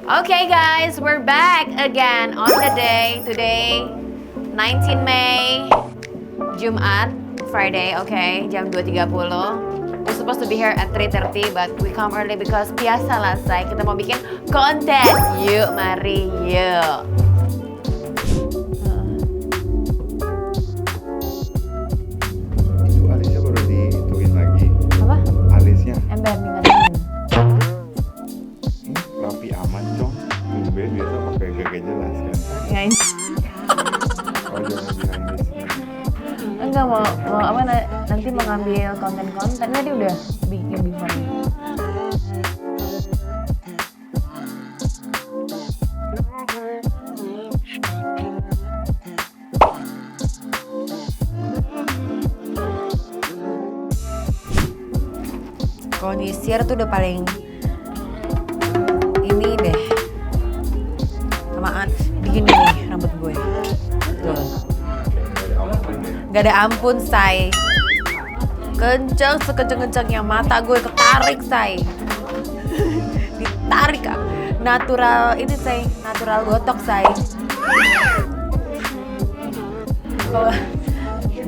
Okay guys, we're back again on the day. Today, 19 May, Jumat, Friday, okay, jam 2.30. We're supposed to be here at 3.30, but we come early because biasalah say, kita mau bikin konten. Yuk, mari, yuk. Itu alisnya baru dituin lagi. Apa? Alisnya. Ember, nih Rapi aman, Cong. Tumben biasa pakai gak jelas kan. guys. Oh, jangan behind the scene. Enggak mau apa nanti mau ngambil konten-konten tadi udah bikin before. Kalau nyisir tuh udah paling ini deh. Samaan begini nih rambut gue. Tuh. Gak ada ampun, say. Kenceng sekenceng-kencengnya mata gue ketarik, say. Ditarik, ah. Natural ini, say. Natural botok, say.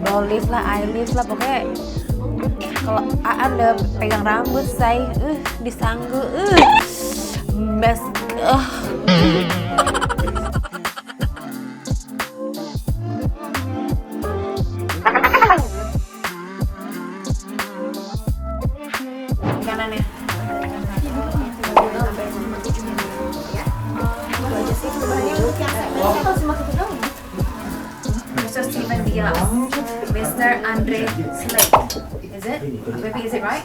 Ball lift lah, eye lift lah, pokoknya. Kalau Aan udah pegang rambut, say. Disanggu, mes, kanannya. Mr. Steven Diaz, Mr. Andre Slake. Is it? Maybe is it right?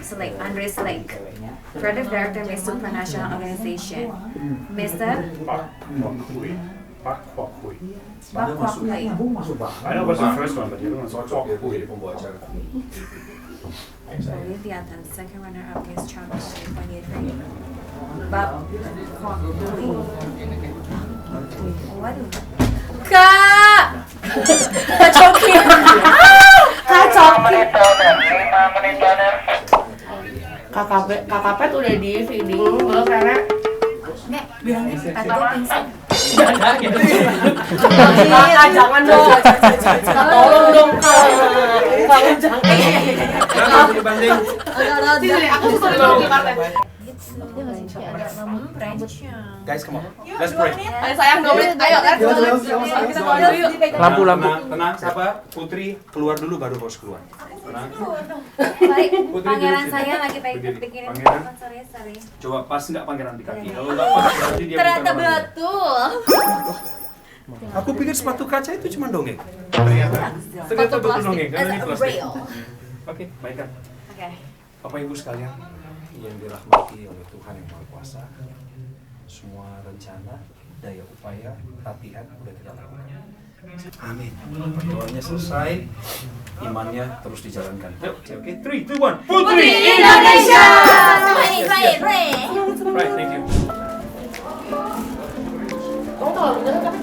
Slake. Andre Slake. Creative Director, Miss Supranational Organization. Mr. Pak Kwok Hui. Bak Kwok Hui. I know what's the first one, but the other one's Kwok Hui. Olivia Tan, second runner-up Miss Trump 2023. Bak Kwok Hui. Waduh. Kak! Kacokin! Kacokin! KKP tuh udah di feeding belum karena Nek, bilangnya tadi gue pingsan. Kak, jangan dong. Tolong dong, Kak. Jangan dibanding. Aku suka dong di partai. Guys, come on. Let's pray. Ayo sayang 2 menit. Ayo, let's go. Kita keluar dulu yuk. Lampu. Tenang, siapa? Putri keluar dulu baru harus keluar. Tenang. Baik, Putri pangeran duduk saya situ. lagi pengen Berdiri. bikinin Pangeran. sorry. Coba pas nggak pangeran di kaki. Kalau nggak pas berarti dia Ternyata bukan orang. betul. Aku pikir sepatu kaca itu cuma dongeng. Ternyata betul dongeng karena ini plastik. Real. Oke, baikkan. Oke. Bapak Ibu sekalian yang dirahmati oleh Tuhan yang Maha Kuasa, semua rencana, daya upaya, latihan udah kita lakukan. Amin. Doanya selesai, imannya terus dijalankan. Yuk, oke, 3, 2, 1, Putri Indonesia! Right. Right, thank you. Kamu tuh bener kan?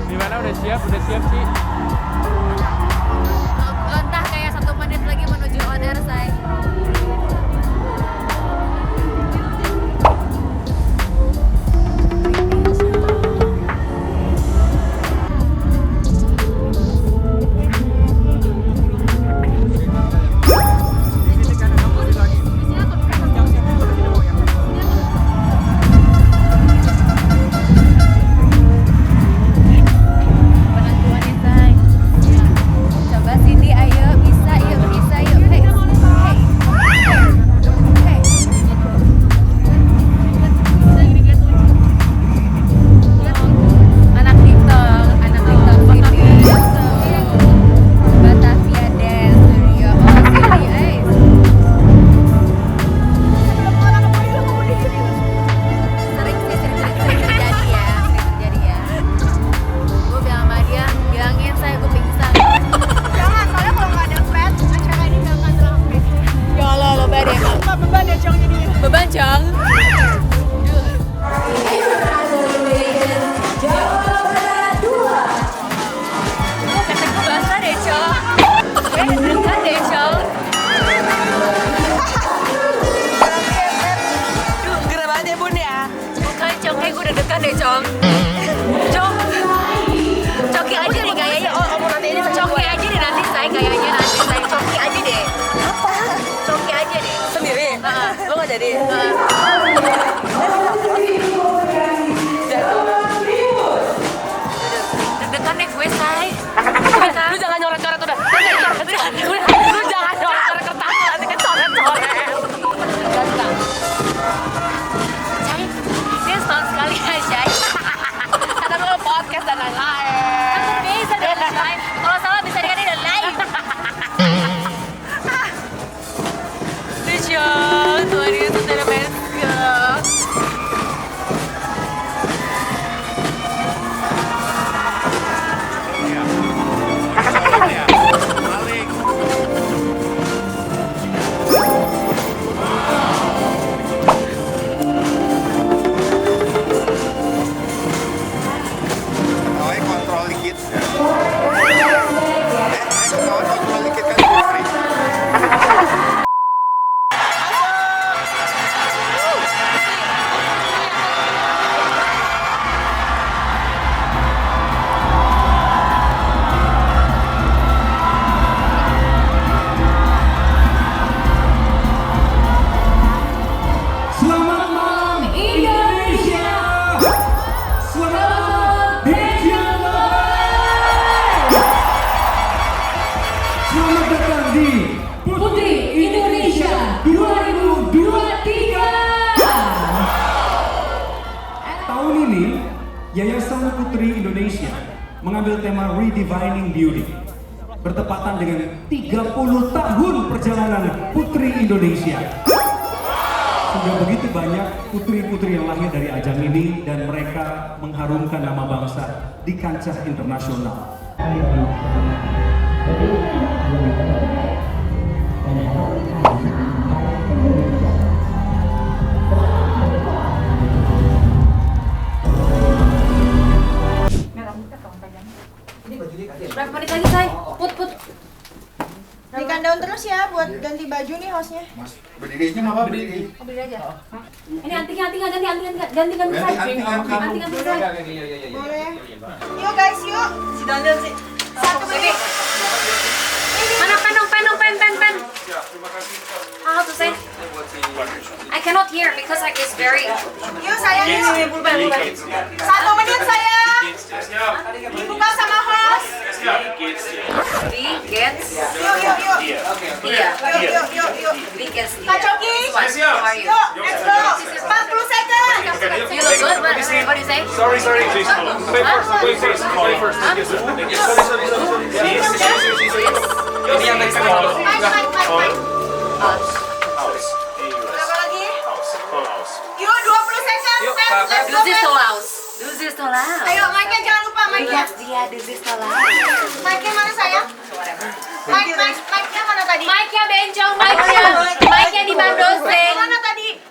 Gimana udah siap sih? Entah kayak 1 menit lagi menuju on air, say. Penentuan nih, say. Bukan Cong, kayak gue deg-degan deh Cong. Cong, Coki aja deh gayanya. Coki aja deh nanti saya gayanya nanti saya Coki aja deh. Apa? Coki aja deh. Sendiri? Lo nggak jadi? Deg-degan deh gue say. Lu jangan nyoret-nyoret udah. Lu jangan nyoret-nyoret kertas nanti kecoret-coret. Say, dia setahun sekali ya Say. Ada lo podcast dan lain-lain. Aku bisa dong Say. Kalau salah bisa dikasih dan live. Lucu, tuan itu tidak meska. Soalnya kontrol dikit. Kontrol dikit kan Putri. Selamat malam Indonesia. Selamat Selamat datang di Putri Indonesia 2023. Tahun ini Yayasan Putri Indonesia mengambil tema Redefining Beauty bertepatan dengan 30 tahun perjalanan Putri Indonesia. Sudah begitu banyak putri-putri yang lahir dari ajang ini dan mereka mengharumkan nama bangsa di kancah internasional. Berapa menit lagi Say? Put. Berikan daun terus ya buat ganti baju nih hostnya. Berdiri aja nggak apa berdiri. Oh, beli aja. Ini antingnya ganti Say. Boleh. Yuk guys, yuk. Si Daniel sih. 1 menit. Mana pen. How to say? I cannot hear because like it's very. Yuk sayang, yuk. 1 menit sayang. Dibuka sama host. Begins. Yuk. Iya. Yuk. Begins. Kak Coki. How are you? Yuk, let's go. 40 second. You look good. What do you say? Sorry. Please play first. Ini yang next call. Mic. Berapa lagi? Yuk, 20 second. Let's go. Do this to loud. Ayo, mic-nya jangan lupa mic-nya. Dia do this to loud. Mic-nya mana sayang? Mic-nya mana tadi? Mic-nya bencong, mic-nya di bandoseng. Mana tadi?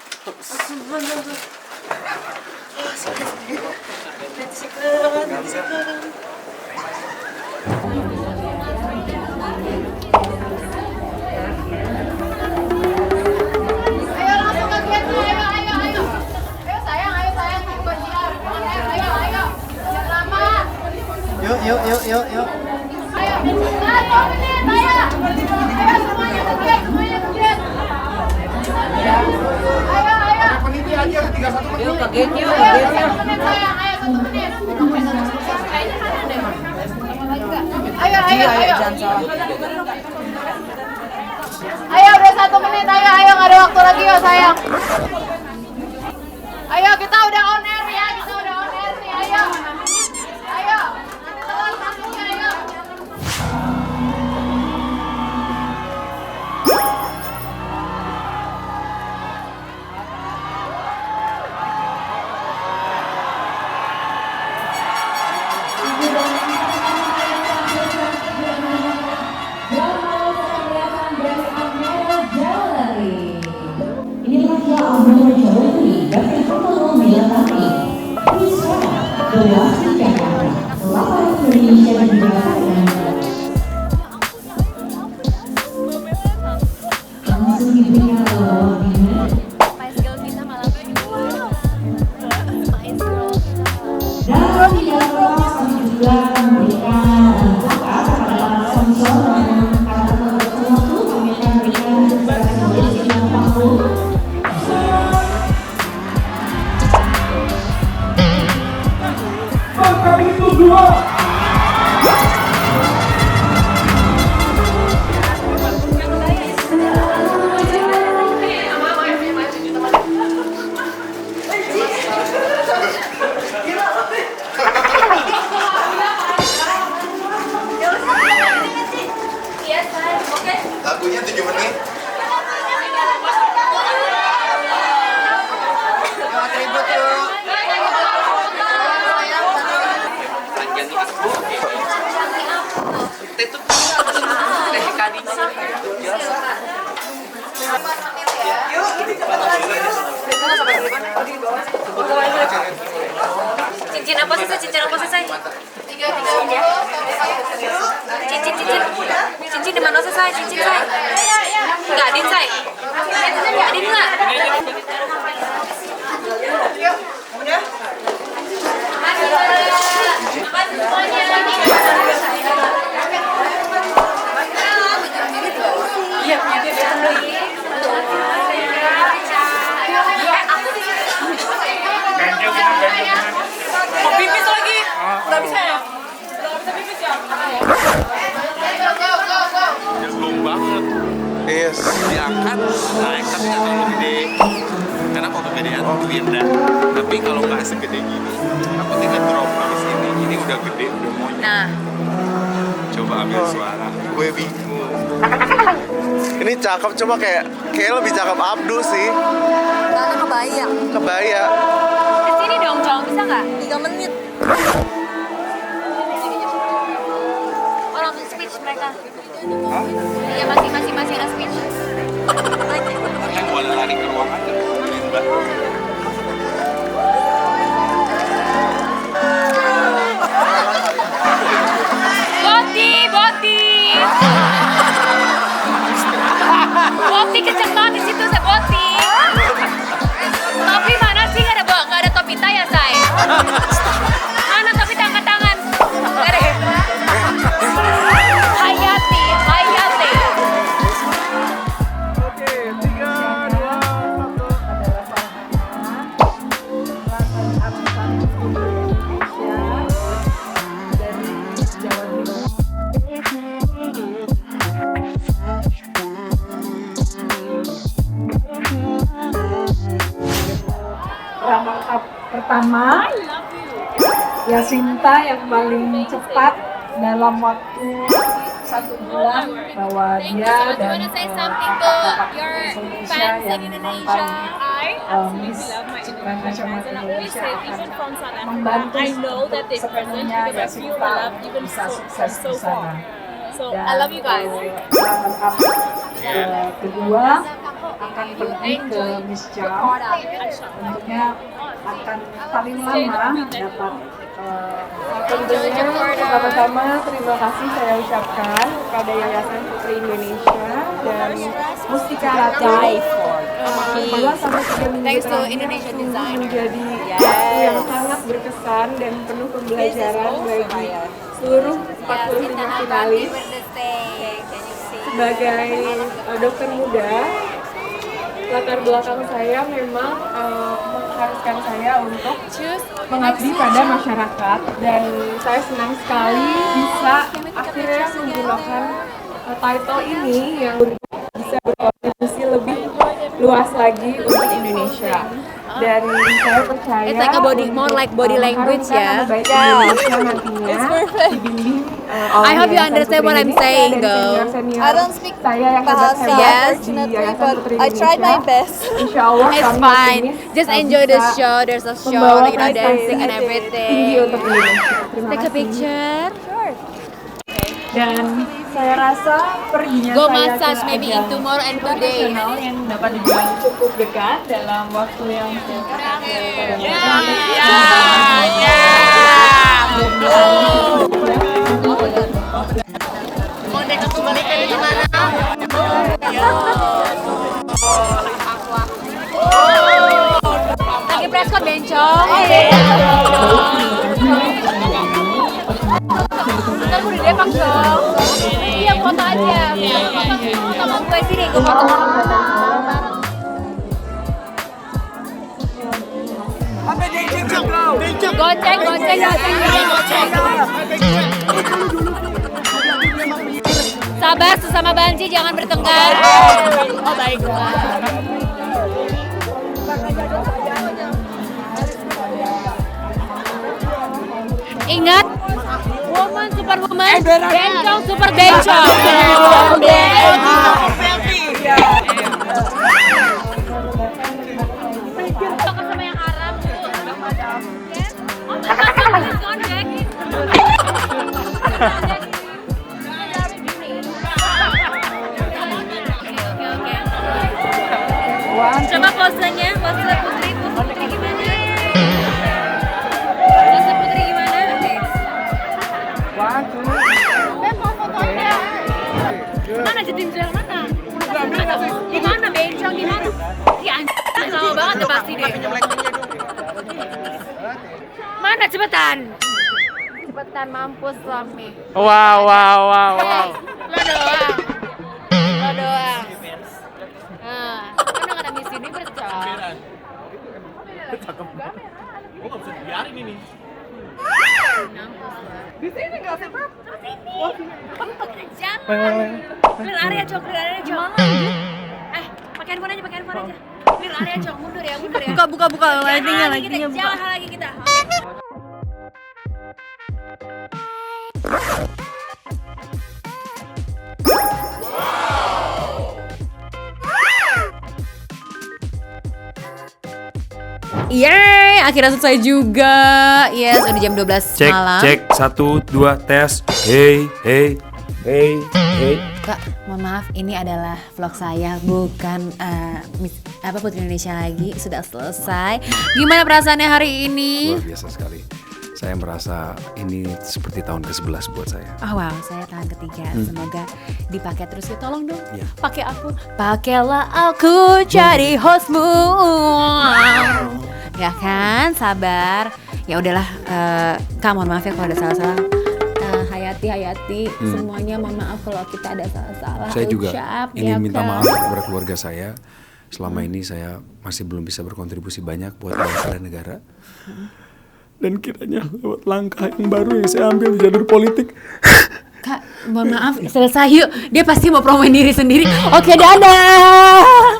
Ayo langsung ke Kian, ayo. Ayo sayang, ikut siar. Ayo. Jangan lama. Yuk. Ayo, 1 menit, ayo. Ayo semuanya ke Kian. Ayo. Peniti aja 31 menit. Yuk ke gate yuk. Ayo, 1 menit sayang, ayo 1 menit. Ayo. Jangan salah. Ayo, udah 1 menit, ayo, nggak ada waktu lagi yuk sayang. Ayo, kita udah on air ya, nih, ayo. Nanti telat masuknya, ayo. Inilah dia Amanda Jawari dari Foto Milatari. Wisata Berhasil Jakarta. Selamat Indonesia dan juga langsung diberikan award dinner. Skill kita malah kedua. Lagunya 7 menit. Cincin apa sih? Cincin apa sih? Cincin di mana sih? Cincin saya. Enggak, Adin saya. Adin enggak. Pipis lagi. Nggak bisa ya? Nggak bisa pipis ya? Belum banget. Yes. Diangkat, naik tapi nggak terlalu gede. Karena kalau kegedean tuh ya udah. Tapi kalau nggak segede gini, aku tinggal drop habis ini. Ini udah gede, udah monyet. Nah, Coba ambil suara. Gue bingung. Ini cakep, cuma kayak lebih cakep Abdul sih. karena kebayang. Kebaya. Kesini dong, Cong. Bisa nggak? 3 menit. Oh, langsung speech mereka. Iya, masih ada speech. Kan boleh lari ke ruangan kan? Mbak. Boti kenceng banget di situ, saya Boti. Topi mana sih? Nggak ada topi ya, say. Mana topi angkat tangan? Nggak ada. Hayati. Oke, 3, 2, 1. Runner-up pertama Yasinta yang paling cepat dalam waktu 1 bulan bahwa dia dan kakak-kakak Indonesia yang mantan Miss Citra Nasional Indonesia akan membantu sepenuhnya Yasinta bisa sukses di sana. Dan runner-up kedua akan pergi ke Miss Chow, tentunya akan paling lama dapat tentunya pertama-tama terima kasih saya ucapkan kepada Yayasan Putri Indonesia dan Mustika Ratu. Kedua sampai 3 minggu terakhir menjadi waktu yang sangat berkesan dan penuh pembelajaran bagi seluruh 45 finalis. Sebagai dokter muda, latar belakang saya memang mengharuskan saya untuk mengabdi pada masyarakat, dan saya senang sekali bisa akhirnya menggunakan title ini yang bisa berkontribusi lebih luas lagi untuk Indonesia. Dan saya percaya It's like a body language ya. It's perfect. I hope you understand what I'm saying though. I don't speak Saya yang bahasa, Yes. unfortunately, but I tried my best. Insyaallah It's kami fine. optimis Just bisa enjoy the show. There's a show, membawa you know, dancing and prestasi everything. tinggi untuk Indonesia. Terima Take a kasih. picture. Dan saya rasa perginya Go saya massage ke maybe ajang in tomorrow and 2 days. internasional yang dapat dibilang cukup dekat dalam waktu yang singkat. Lagi press con bencong. Ntar gue di Depok dong. Iya, foto aja. Foto sama gue sini, gue foto. Goceng. Sabar sesama banci, jangan bertengkar. Oh baiklah. Ingat, woman super woman, bencong super bencong. Sama yang Arab tuh. Oh my God, it's gone, Jackie. Coba posenya, pose Putri gimana? Pose Putri gimana? Mau fotonya. Mana jadi yang mana? Gimana bencong gimana? Ya anjing lama banget deh pasti deh. Mana cepetan? Cepetan mampus Rami. Wow. Lo doang. Nah, kan udah kata Miss Universe, Cok. Di sini nggak sih, Beb? Kamu pakai jalan. Clear area, Cok. Pakai handphone aja. Clear area, Cok. Mundur ya. Buka lightingnya buka. Jangan hal lagi kita. Yeay, akhirnya selesai juga. Yes, udah jam 12 malam. Cek 1 2 tes. Hey. Kak, mohon maaf, ini adalah vlog saya, bukan Putri Indonesia lagi. Sudah selesai. Gimana perasaannya hari ini? Luar biasa sekali. Saya merasa ini seperti tahun ke-11 buat saya. Oh wow, saya tahun ketiga. Semoga dipakai terus ya. Tolong dong, Ya. pakai aku. Pakailah aku jadi hostmu. Ya kan, sabar. Ya udahlah, Kak, mohon maaf ya kalau ada salah-salah. Hayati, semuanya mohon maaf kalau kita ada salah-salah. Saya juga ingin minta Kak? maaf kepada keluarga saya. Selama ini saya masih belum bisa berkontribusi banyak buat bangsa dan negara. Dan kiranya lewat langkah yang baru yang saya ambil di jalur politik. Kak, mohon maaf, selesai yuk. Dia pasti mau promoin diri sendiri. Oke, dadah.